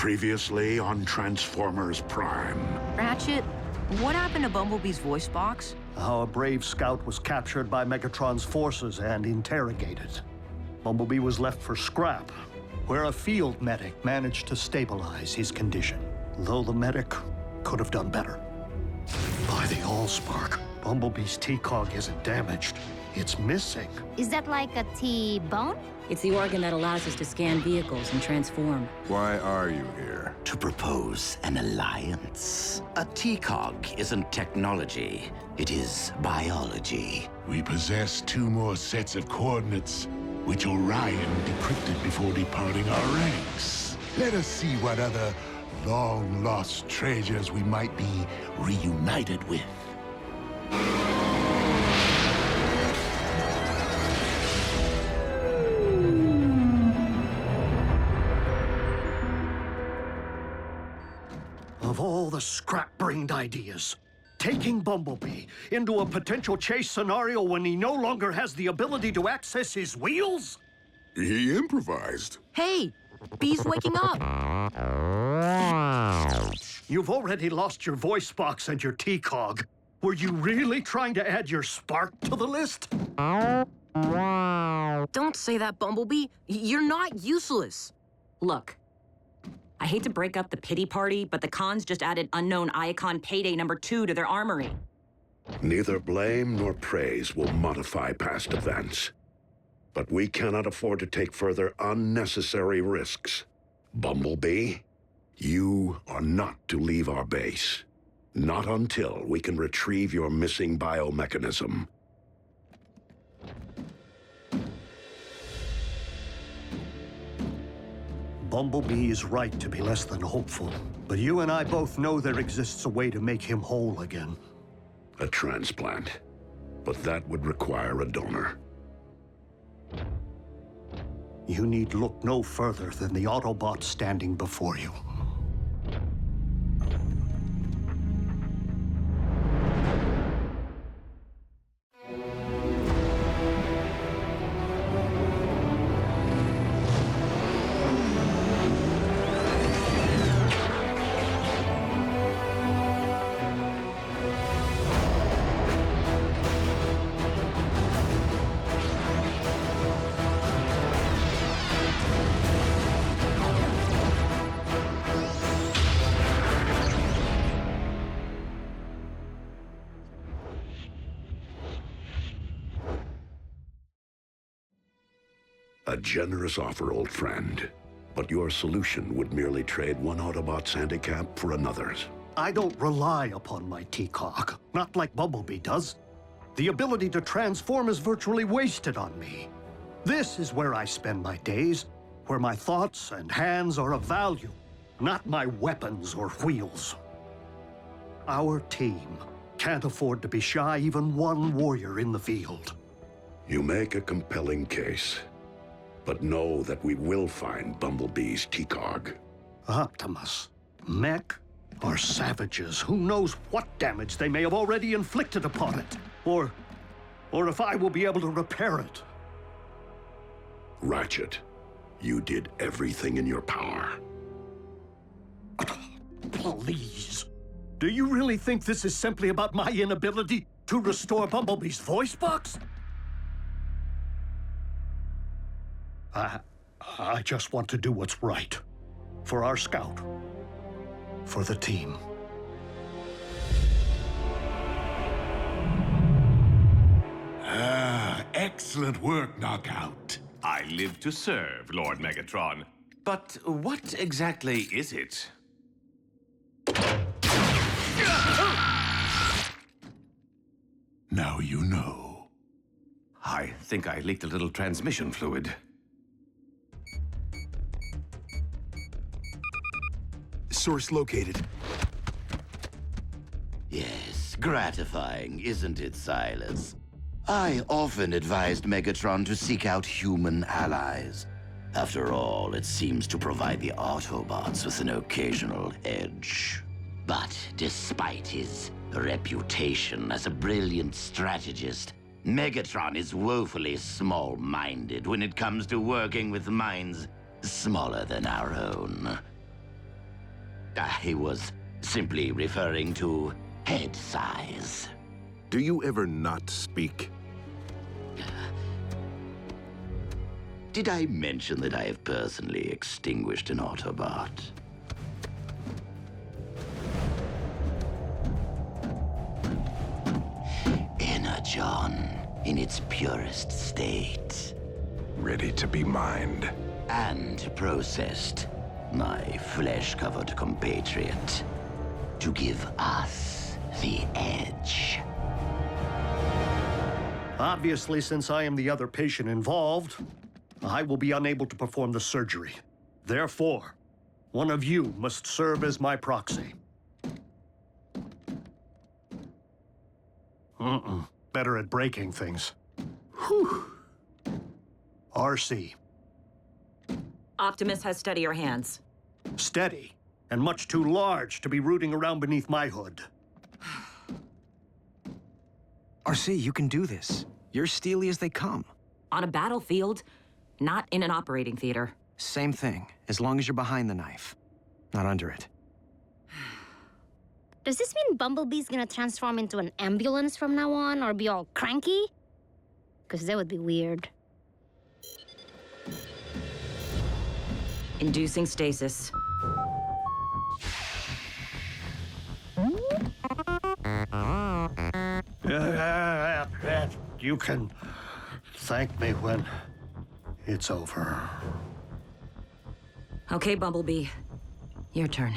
Previously on Transformers Prime. Ratchet, what happened to Bumblebee's voice box? How a brave scout was captured by Megatron's forces and interrogated. Bumblebee was left for scrap, where a field medic managed to stabilize his condition. Though the medic could have done better. By the Allspark, Bumblebee's T-cog isn't damaged. It's missing. Is that like a T-bone? It's the organ that allows us to scan vehicles and transform. Why are you here? To propose an alliance. A T-cog isn't technology, it is biology. We possess 2 more sets of coordinates, which Orion decrypted before departing our ranks. Let us see what other long-lost treasures we might be reunited with. Of all the scrap-brained ideas, taking Bumblebee into a potential chase scenario when he no longer has the ability to access his wheels? He improvised. Hey, Bee's waking up. You've already lost your voice box and your T-cog. Were you really trying to add your spark to the list? Don't say that, Bumblebee. You're not useless. Look, I hate to break up the pity party, but the cons just added Unknown Icon Payday #2 to their armory. Neither blame nor praise will modify past events. But we cannot afford to take further unnecessary risks. Bumblebee, you are not to leave our base. Not until we can retrieve your missing biomechanism. Bumblebee is right to be less than hopeful, but you and I both know there exists a way to make him whole again. A transplant. But that would require a donor. You need look no further than the Autobots standing before you. A generous offer, old friend. But your solution would merely trade one Autobot's handicap for another's. I don't rely upon my T-cog, not like Bumblebee does. The ability to transform is virtually wasted on me. This is where I spend my days, where my thoughts and hands are of value, not my weapons or wheels. Our team can't afford to be shy even one warrior in the field. You make a compelling case. But know that we will find Bumblebee's T-cog. Optimus, Mech, or savages, who knows what damage they may have already inflicted upon it. Or if I will be able to repair it. Ratchet, you did everything in your power. Please. Do you really think this is simply about my inability to restore Bumblebee's voice box? I just want to do what's right. For our scout. For the team. Excellent work, Knockout. I live to serve, Lord Megatron. But what exactly is it? Now you know. I think I leaked a little transmission fluid. Source located. Yes, gratifying, isn't it, Silas? I often advised Megatron to seek out human allies. After all, it seems to provide the Autobots with an occasional edge. But despite his reputation as a brilliant strategist, Megatron is woefully small-minded when it comes to working with minds smaller than our own. I was simply referring to head size. Do you ever not speak? Did I mention that I have personally extinguished an Autobot? Energon in its purest state. Ready to be mined. And processed, my flesh-covered compatriot, to give us the edge. Obviously, since I am the other patient involved, I will be unable to perform the surgery. Therefore, one of you must serve as my proxy. Better at breaking things. Whew. RC. Optimus has steadier hands. Steady, and much too large to be rooting around beneath my hood. RC, you can do this. You're steely as they come. On a battlefield, not in an operating theater. Same thing, as long as you're behind the knife, not under it. Does this mean Bumblebee's gonna transform into an ambulance from now on, or be all cranky? Because that would be weird. Inducing stasis. You can thank me when it's over. Okay, Bumblebee. Your turn.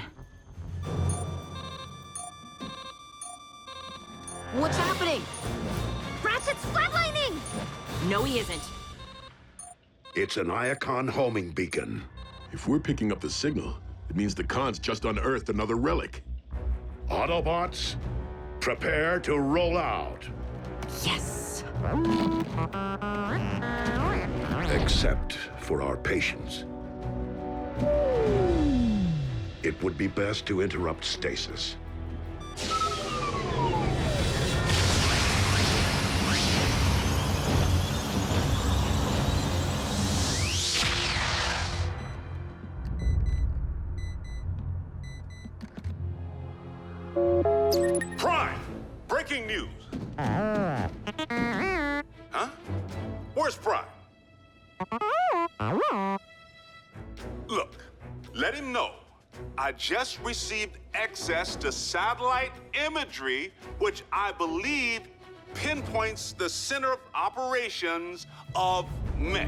What's happening? Ratchet's flatlining! No, he isn't. It's an Iacon homing beacon. If we're picking up the signal, it means the Khans just unearthed another relic. Autobots, prepare to roll out. Yes! Except for our patience. It would be best to interrupt stasis. Prime! Breaking news! Huh? Where's Prime? Look, let him know. I just received access to satellite imagery, which I believe pinpoints the center of operations of Mech.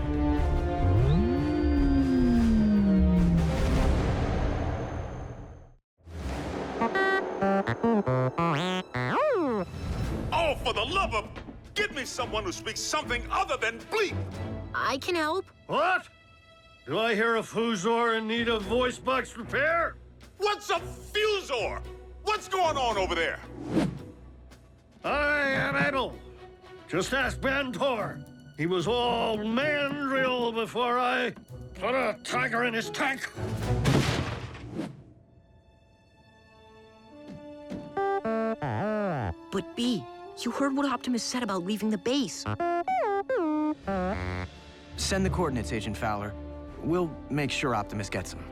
Oh, for the love of... Get me someone who speaks something other than bleep! I can help. What? Do I hear a Fuzor in need of voice box repair? What's a Fuzor? What's going on over there? I am able. Just ask Bantor. He was all mandrill before I put a tiger in his tank. But B, you heard what Optimus said about leaving the base. Send the coordinates, Agent Fowler. We'll make sure Optimus gets them.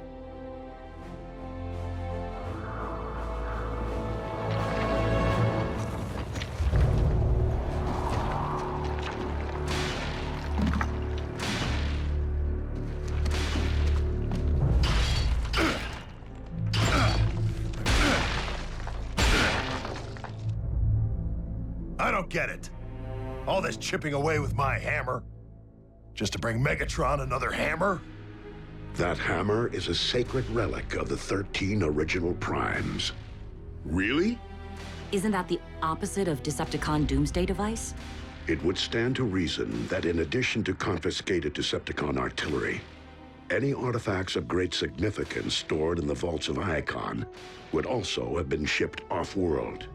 I don't get it. All this chipping away with my hammer. Just to bring Megatron another hammer? That hammer is a sacred relic of the 13 original Primes. Really? Isn't that the opposite of Decepticon Doomsday Device? It would stand to reason that in addition to confiscated Decepticon artillery, any artifacts of great significance stored in the vaults of Iacon would also have been shipped off-world.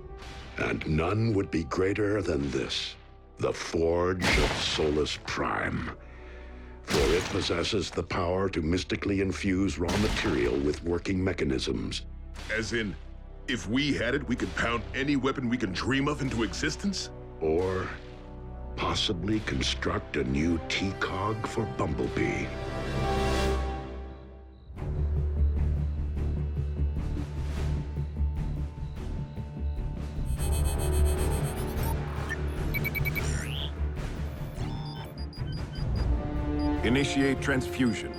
And none would be greater than this, the Forge of Solus Prime. For it possesses the power to mystically infuse raw material with working mechanisms. As in, if we had it, we could pound any weapon we can dream of into existence? Or possibly construct a new T-Cog for Bumblebee. Initiate transfusion.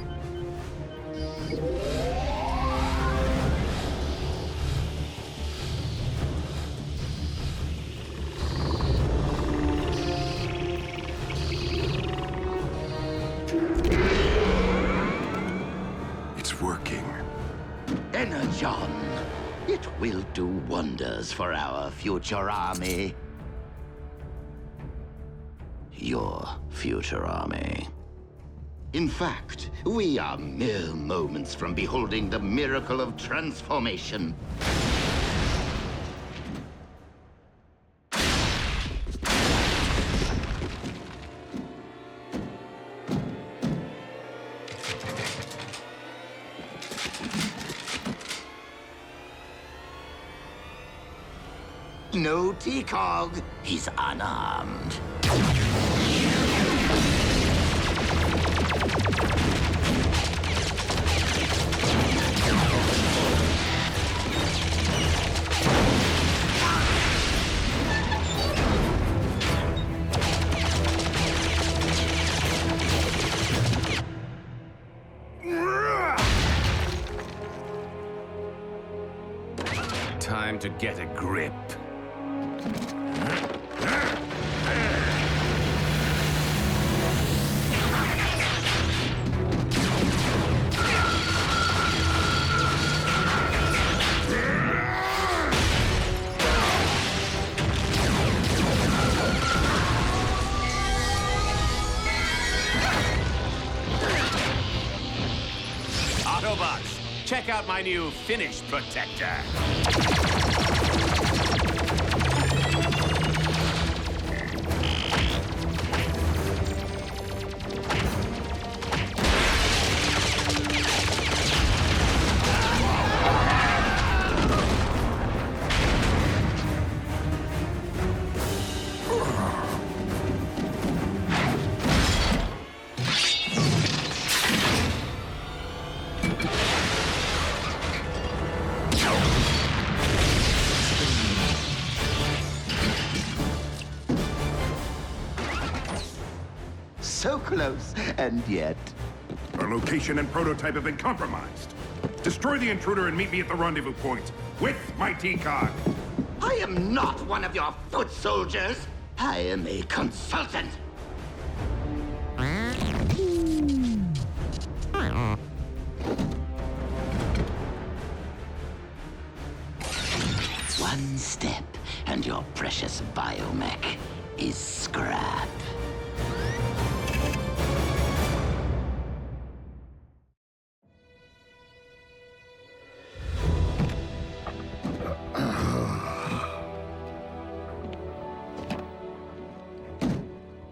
It's working. Energon. It will do wonders for our future army. Your future army. In fact, we are mere moments from beholding the miracle of transformation. No T-Cog. He's unarmed. Time to get a grip. Autobots, check out my new Finish Protector. So close, and yet... Our location and prototype have been compromised. Destroy the intruder and meet me at the rendezvous point with my T-Cog. I am not one of your foot soldiers. I am a consultant. One step, and your precious biomech is scrap.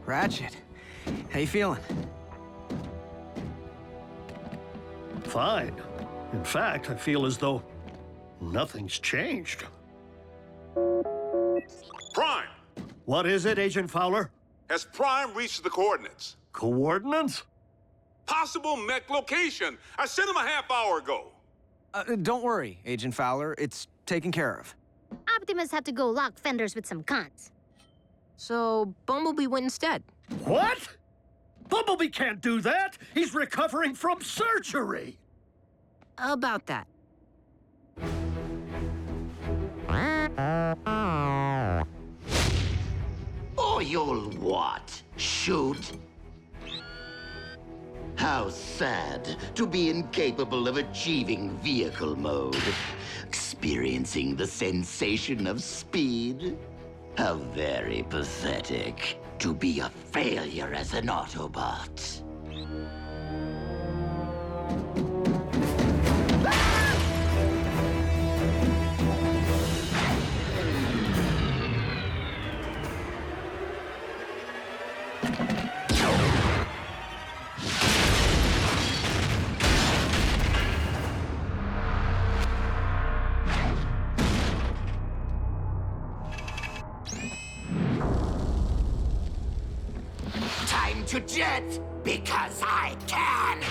Ratchet, how you feeling? Fine. In fact, I feel as though nothing's changed. Prime! What is it, Agent Fowler? Has Prime reached the coordinates? Coordinates? Possible mech location. I sent him a half hour ago. Don't worry, Agent Fowler. It's taken care of. Optimus had to go lock fenders with some cons. So Bumblebee went instead. What? Bumblebee can't do that! He's recovering from surgery! About that. Or you'll what? Shoot? How sad to be incapable of achieving vehicle mode. Experiencing the sensation of speed. How very pathetic to be a failure as an Autobot. Time to jet, because I can!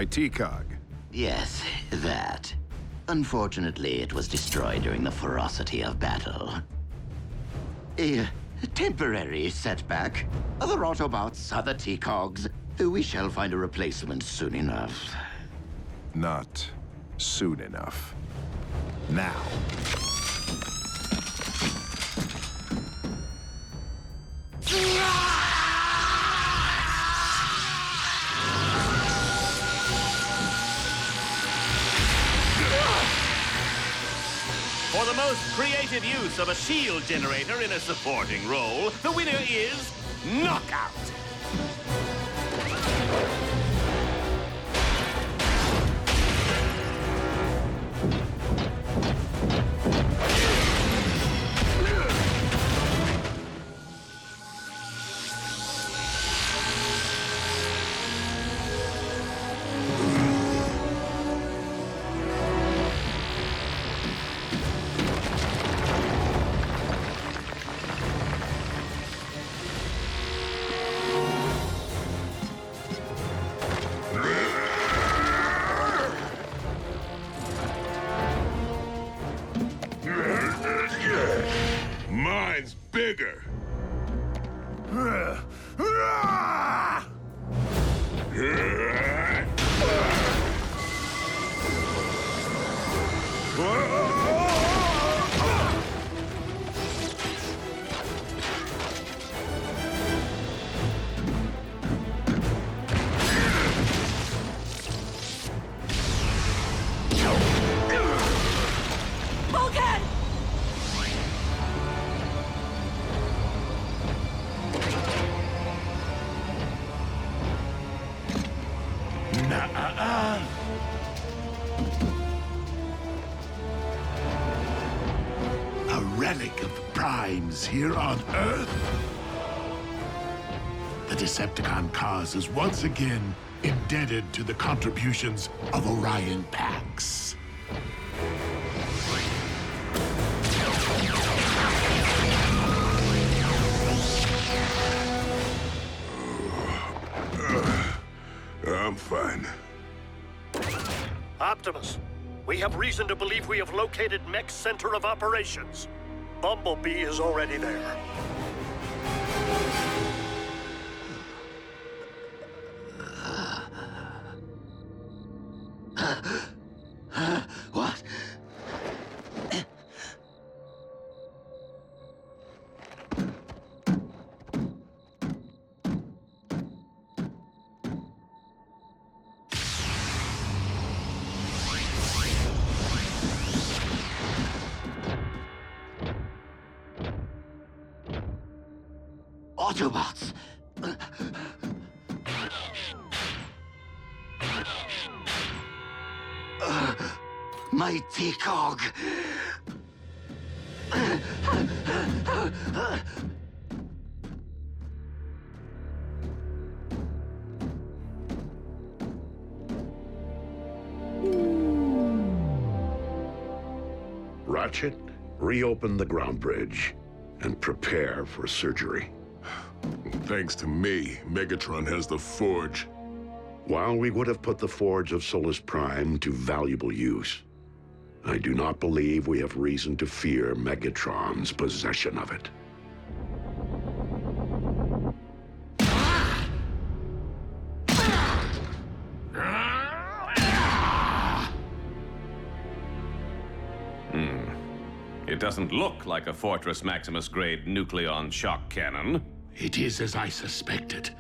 My T-Cog. Yes, that. Unfortunately, it was destroyed during the ferocity of battle. A temporary setback. Other Autobots, other T-Cogs. We shall find a replacement soon enough. Not soon enough. Now. For the most creative use of a shield generator in a supporting role, the winner is Knockout. Mine's bigger. Vulcan! A relic of the Primes here on Earth? The Decepticon cause is once again indebted to the contributions of Orion Pax. I'm fine. Optimus, we have reason to believe we have located Mech's center of operations. Bumblebee is already there. What? Autobots! My T-Cog! Ratchet, reopen the ground bridge and prepare for surgery. Thanks to me, Megatron has the Forge. While we would have put the Forge of Solus Prime to valuable use, I do not believe we have reason to fear Megatron's possession of it. It doesn't look like a Fortress Maximus-grade nucleon shock cannon. It is as I suspected.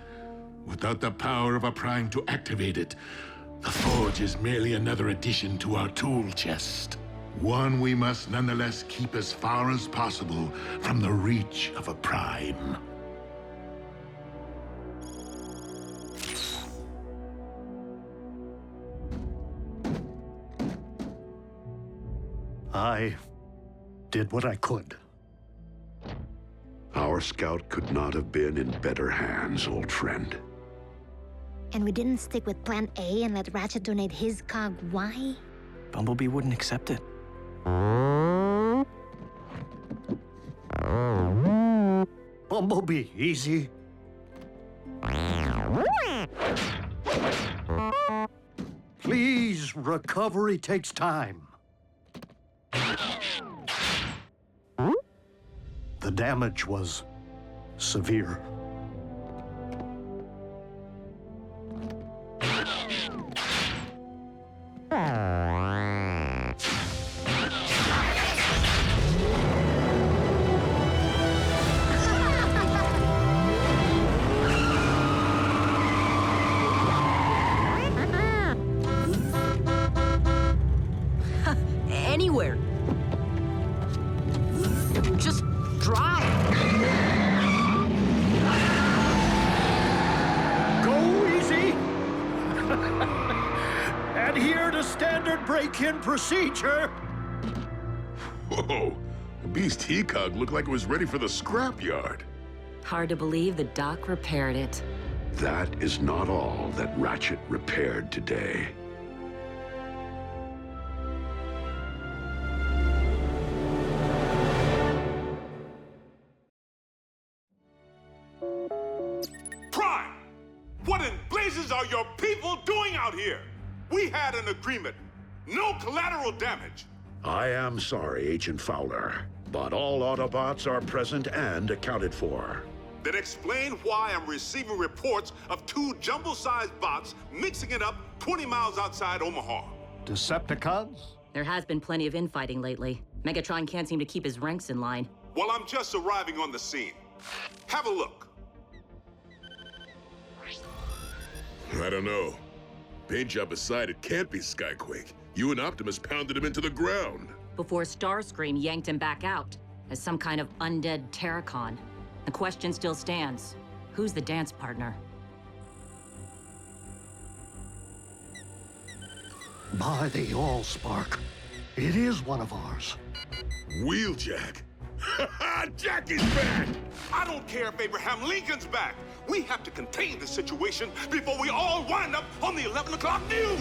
Without the power of a Prime to activate it, the Forge is merely another addition to our tool chest. One we must nonetheless keep as far as possible from the reach of a Prime. I did what I could. Our scout could not have been in better hands, old friend. And we didn't stick with Plan A and let Ratchet donate his cog. Why? Bumblebee wouldn't accept it. Bumblebee, easy. Sometimes recovery takes time. The damage was severe. Anywhere. Just drive. Go easy. Adhere to standard break-in procedure. Whoa, the Beast T-Cog looked like it was ready for the scrapyard. Hard to believe the doc repaired it. That is not all that Ratchet repaired today. Prime! What in blazes are your people doing out here? We had an agreement. No collateral damage. I am sorry, Agent Fowler, but all Autobots are present and accounted for. Then explain why I'm receiving reports of 2 jumbo-sized bots mixing it up 20 miles outside Omaha. Decepticons? There has been plenty of infighting lately. Megatron can't seem to keep his ranks in line. Well, I'm just arriving on the scene. Have a look. I don't know. Paint job aside, it can't be Skyquake. You and Optimus pounded him into the ground. Before Starscream yanked him back out as some kind of undead Terracon. The question still stands. Who's the dance partner? By the Allspark, it is one of ours. Wheeljack. Jackie's back! I don't care if Abraham Lincoln's back. We have to contain the situation before we all wind up on the 11 o'clock news.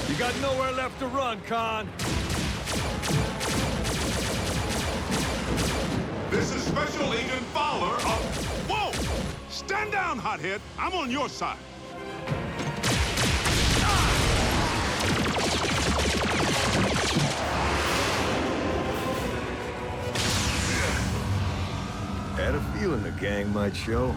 You got nowhere left to run, Con. This is Special Agent Fowler of... Whoa! Stand down, hothead. I'm on your side. Had a feeling the gang might show.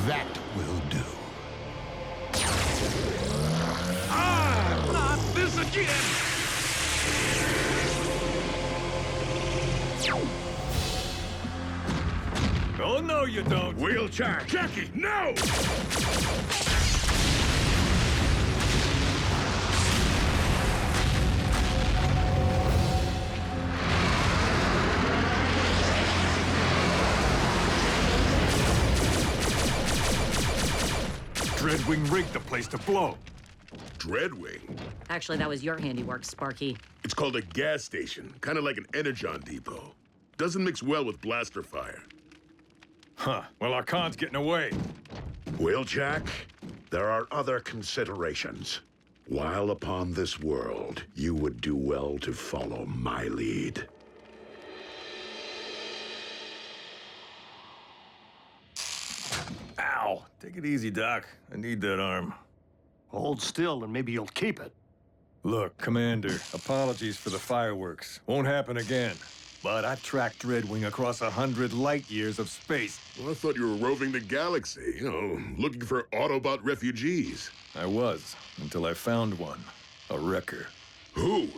That will do. Not this again! Oh, no, you don't. Wheeljack! Jackie, no! Dreadwing rigged the place to blow. Dreadwing? Actually, that was your handiwork, Sparky. It's called a gas station, kind of like an Energon depot. Doesn't mix well with blaster fire. Huh. Well, our Con's getting away. Wheeljack, there are other considerations. While upon this world, you would do well to follow my lead. Ow! Take it easy, Doc. I need that arm. Hold still and maybe you'll keep it. Look, Commander, apologies for the fireworks. Won't happen again. But I've tracked Dreadwing across 100 light years of space. Well, I thought you were roving the galaxy, looking for Autobot refugees. I was, until I found one. A wrecker. Who?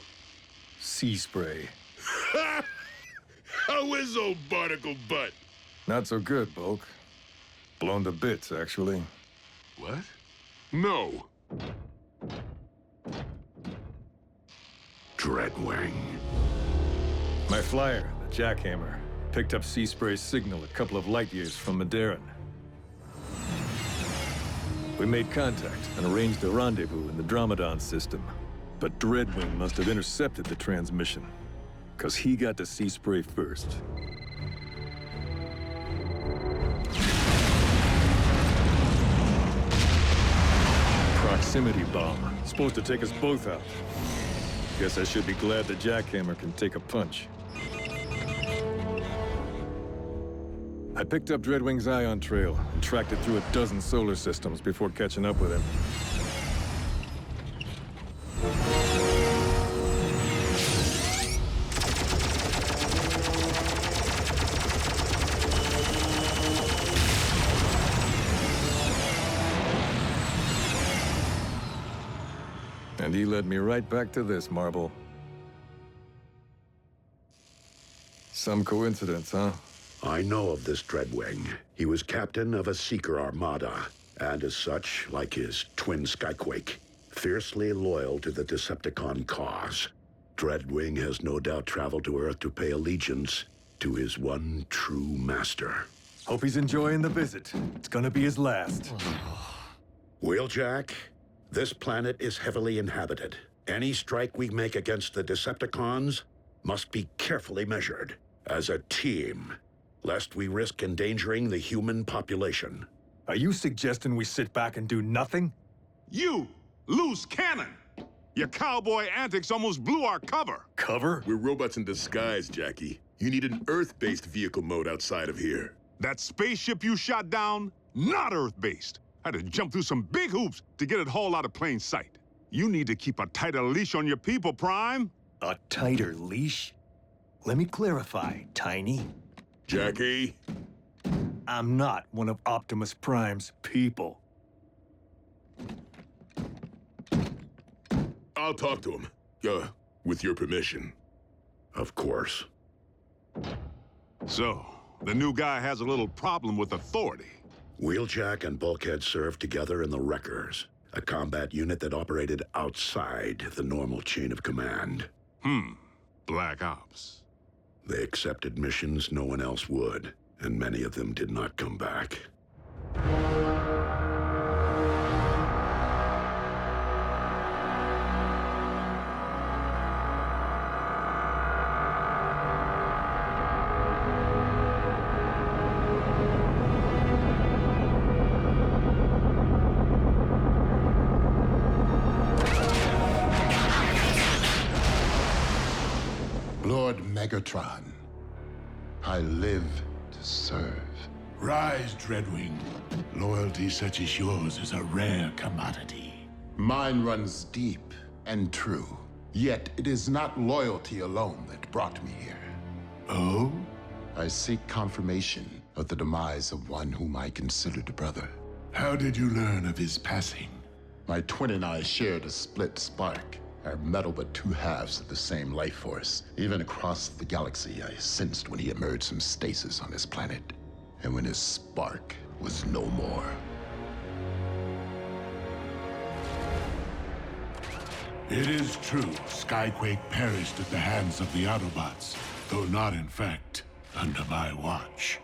Sea Spray. How is old Barnacle Butt? Not so good, Bulk. Blown to bits, actually. What? No. Dreadwing. My flyer, the Jackhammer, picked up Sea Spray's signal a couple of light years from Maderan. We made contact and arranged a rendezvous in the Dromedon system. But Dreadwing must have intercepted the transmission, because he got to Sea Spray first. Proximity bomb. Supposed to take us both out. Guess I should be glad the Jackhammer can take a punch. I picked up Dreadwing's ion trail and tracked it through a dozen solar systems before catching up with him. And he led me right back to this, Marble. Some coincidence, huh? I know of this Dreadwing. He was captain of a Seeker armada, and as such, like his twin Skyquake, fiercely loyal to the Decepticon cause. Dreadwing has no doubt traveled to Earth to pay allegiance to his one true master. Hope he's enjoying the visit. It's gonna be his last. Wheeljack, this planet is heavily inhabited. Any strike we make against the Decepticons must be carefully measured. As a team, lest we risk endangering the human population. Are you suggesting we sit back and do nothing? You, loose cannon! Your cowboy antics almost blew our cover. Cover? We're robots in disguise, Jackie. You need an Earth-based vehicle mode outside of here. That spaceship you shot down, not Earth-based. Had to jump through some big hoops to get it hauled out of plain sight. You need to keep a tighter leash on your people, Prime. A tighter leash? Let me clarify, Tiny. Jackie? I'm not one of Optimus Prime's people. I'll talk to him. With your permission. Of course. So, the new guy has a little problem with authority. Wheeljack and Bulkhead served together in the Wreckers, a combat unit that operated outside the normal chain of command. Black Ops. They accepted missions no one else would, and many of them did not come back. Lord Megatron, I live to serve. Rise, Dreadwing. Loyalty such as yours is a rare commodity. Mine runs deep and true. Yet it is not loyalty alone that brought me here. Oh? I seek confirmation of the demise of one whom I considered a brother. How did you learn of his passing? My twin and I shared a split spark. Our metal but two halves of the same life force. Even across the galaxy, I sensed when he emerged from stasis on his planet. And when his spark was no more. It is true, Skyquake perished at the hands of the Autobots, though not in fact under my watch.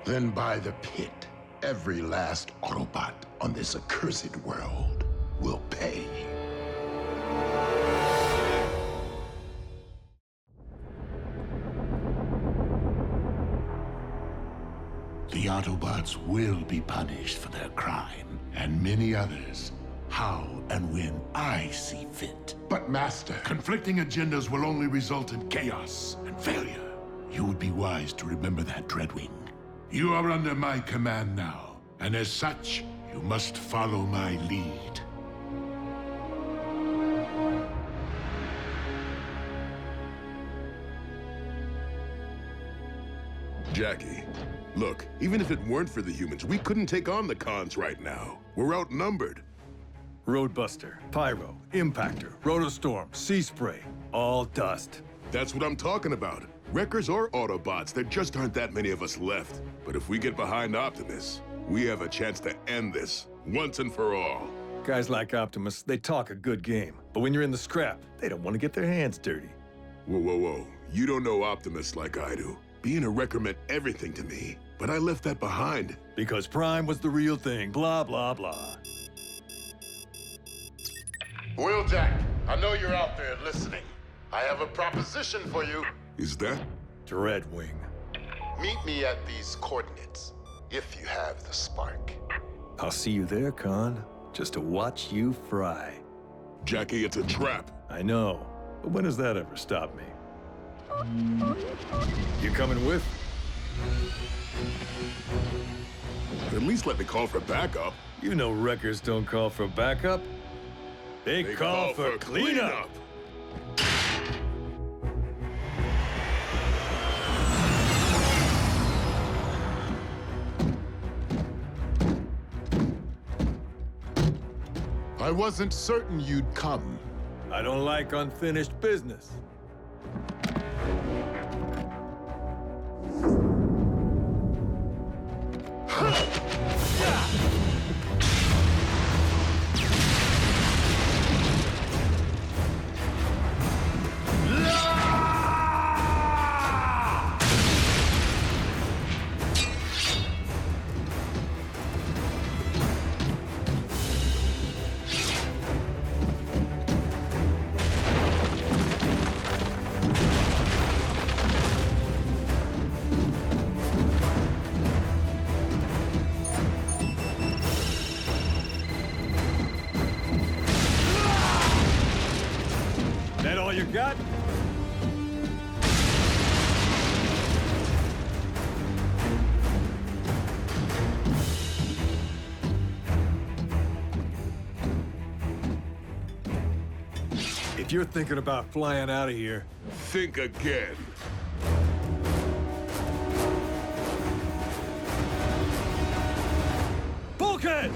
Then by the pit, every last Autobot on this accursed world will pay. The Autobots will be punished for their crime, and many others how and when I see fit. But Master, conflicting agendas will only result in chaos and failure. You would be wise to remember that, Dreadwing. You are under my command now, and as such, you must follow my lead. Jackie, look, even if it weren't for the humans, we couldn't take on the cons right now. We're outnumbered. Roadbuster, Pyro, Impactor, Rotostorm, Sea Spray, all dust. That's what I'm talking about. Wreckers or Autobots, there just aren't that many of us left. But if we get behind Optimus, we have a chance to end this, once and for all. Guys like Optimus, they talk a good game. But when you're in the scrap, they don't want to get their hands dirty. Whoa, whoa, whoa. You don't know Optimus like I do. Being a wrecker meant everything to me, but I left that behind. Because Prime was the real thing, blah, blah, blah. Wheeljack, I know you're out there listening. I have a proposition for you. Is that? Dreadwing. Meet me at these coordinates, if you have the spark. I'll see you there, Con. Just to watch you fry. Jackie, it's a trap. I know, but when has that ever stopped me? You coming with? At least let me call for backup. You know wreckers don't call for backup. They call for cleanup. I wasn't certain you'd come. I don't like unfinished business. That all you got? If you're thinking about flying out of here, think again. Bulkhead!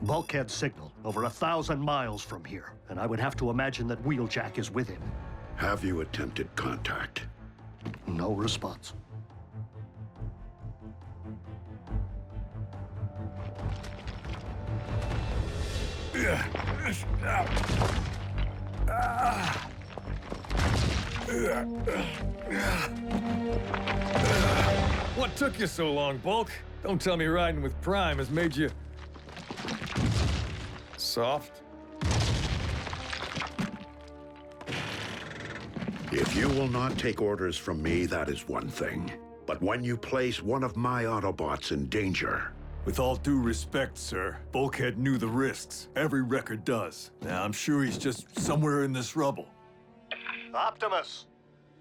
Bulkhead signal over 1,000 miles from here, and I would have to imagine that Wheeljack is with him. Have you attempted contact? No response. What took you so long, Bulk? Don't tell me riding with Prime has made you... soft? If you will not take orders from me, that is one thing. But when you place one of my Autobots in danger... With all due respect, sir, Bulkhead knew the risks. Every wrecker does. Now, I'm sure he's just somewhere in this rubble. Optimus!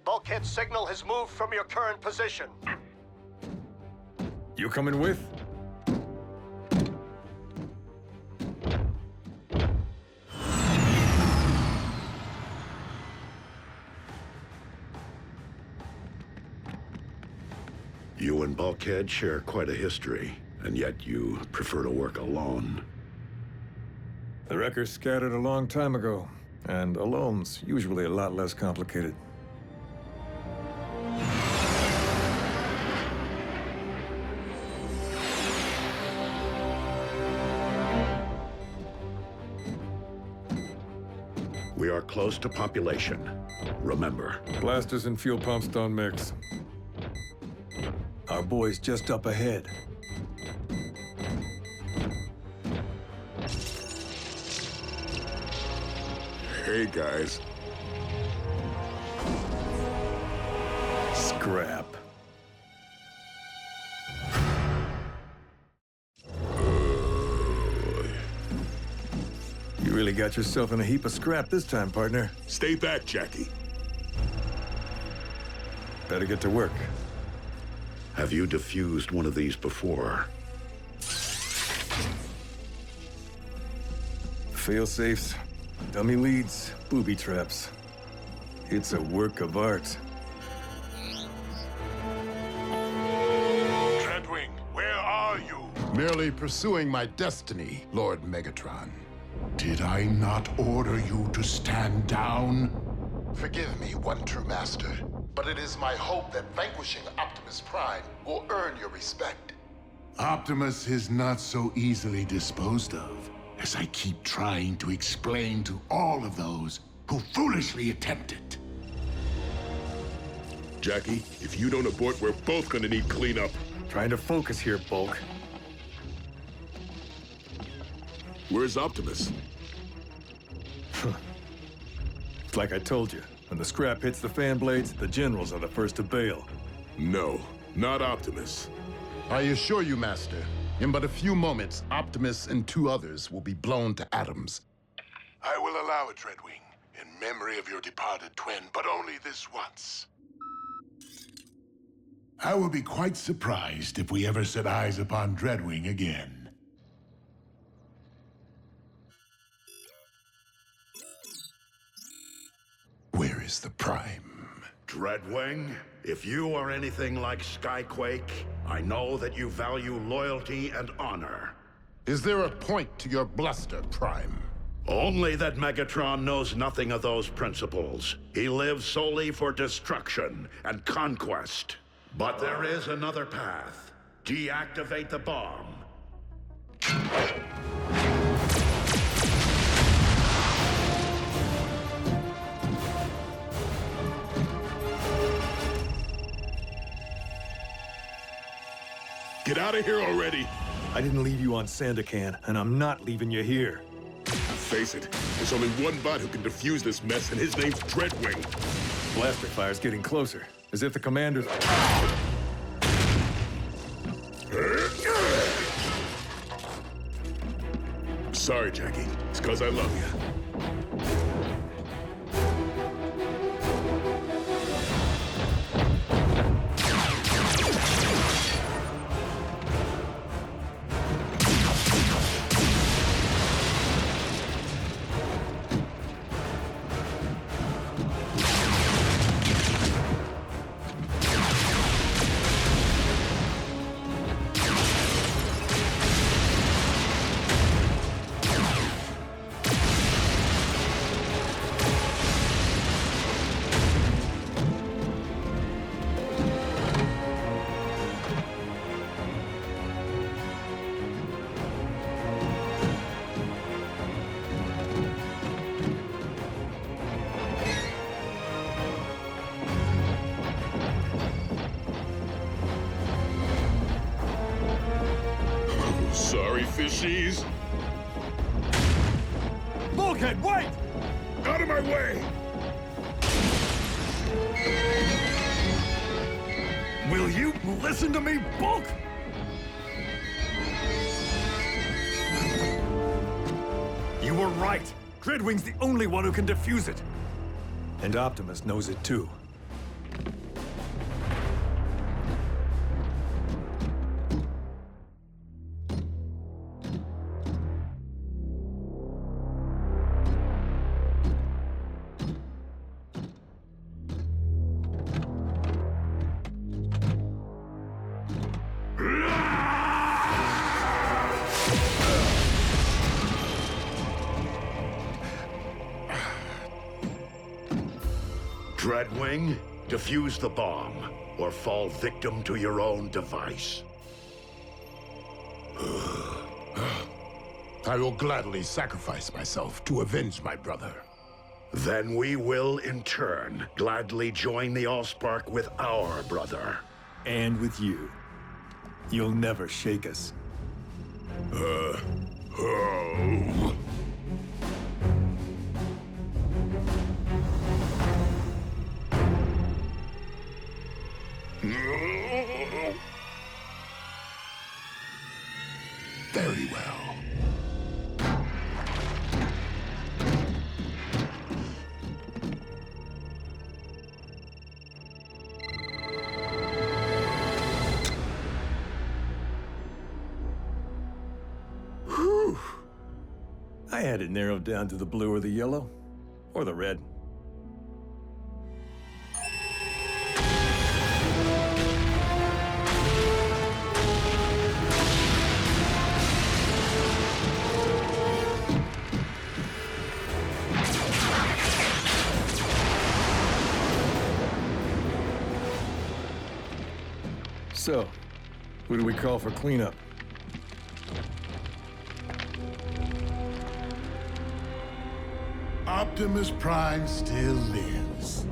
Bulkhead signal has moved from your current position. You coming with? You and Bulkhead share quite a history, and yet you prefer to work alone. The wreckers scattered a long time ago, and alone's usually a lot less complicated. We are close to population. Remember. Blasters and fuel pumps don't mix. Our boy's just up ahead. Hey, guys. Scrap. You really got yourself in a heap of scrap this time, partner. Stay back, Jackie. Better get to work. Have you defused one of these before? Fail-safes, dummy leads, booby traps. It's a work of art. Dreadwing, where are you? Merely pursuing my destiny, Lord Megatron. Did I not order you to stand down? Forgive me, one true master, but it is my hope that vanquishing Optimus Prime will earn your respect. Optimus is not so easily disposed of, as I keep trying to explain to all of those who foolishly attempt it. Jackie, if you don't abort, we're both gonna need cleanup. Trying to focus here, Bulk. Where's Optimus? It's like I told you. When the scrap hits the fan blades, the generals are the first to bail. No, not Optimus. I assure you, Master, in but a few moments, Optimus and 2 others will be blown to atoms. I will allow it, Dreadwing, in memory of your departed twin, but only this once. I will be quite surprised if we ever set eyes upon Dreadwing again. Where is the Prime? Dreadwing, if you are anything like Skyquake, I know that you value loyalty and honor. Is there a point to your bluster, Prime? Only that Megatron knows nothing of those principles. He lives solely for destruction and conquest. But there is another path. Deactivate the bomb. Get out of here already! I didn't leave you on Sandakan, and I'm not leaving you here. Face it, there's only one bot who can defuse this mess, and his name's Dreadwing. Blaster fire's getting closer, as if the commander's... Sorry, Jackie. It's 'cause I love you. Sorry, fishies. Bulkhead, wait! Out of my way! Will you listen to me, Bulk? You were right. Dreadwing's the only one who can defuse it. And Optimus knows it too. Dreadwing, defuse the bomb, or fall victim to your own device. I will gladly sacrifice myself to avenge my brother. Then we will, in turn, gladly join the Allspark with our brother. And with you. You'll never shake us. Oh. Very well. Whew. I had it narrowed down to the blue or the yellow, or the red. So, who do we call for cleanup? Optimus Prime still lives.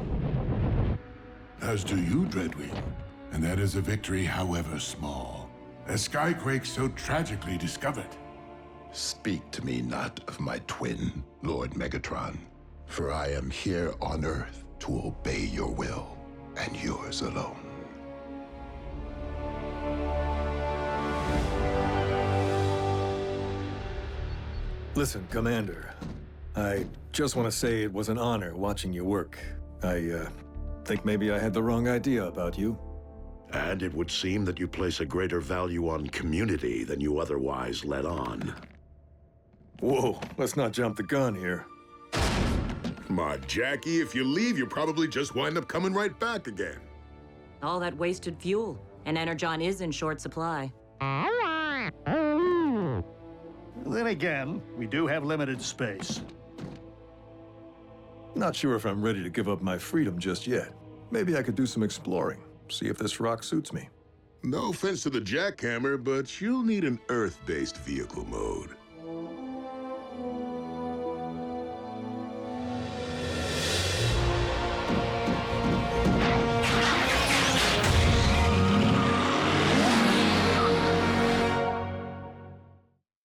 As do you, Dreadwing. And that is a victory, however small. A skyquake so tragically discovered. Speak to me not of my twin, Lord Megatron, for I am here on Earth to obey your will, and yours alone. Listen, Commander. I just want to say it was an honor watching you work. I think maybe I had the wrong idea about you. And it would seem that you place a greater value on community than you otherwise let on. Whoa, let's not jump the gun here. Come on, Jackie, if you leave, you'll probably just wind up coming right back again. All that wasted fuel, and Energon is in short supply. Then again, we do have limited space. Not sure if I'm ready to give up my freedom just yet. Maybe I could do some exploring, see if this rock suits me. No offense to the jackhammer, but you'll need an Earth-based vehicle mode.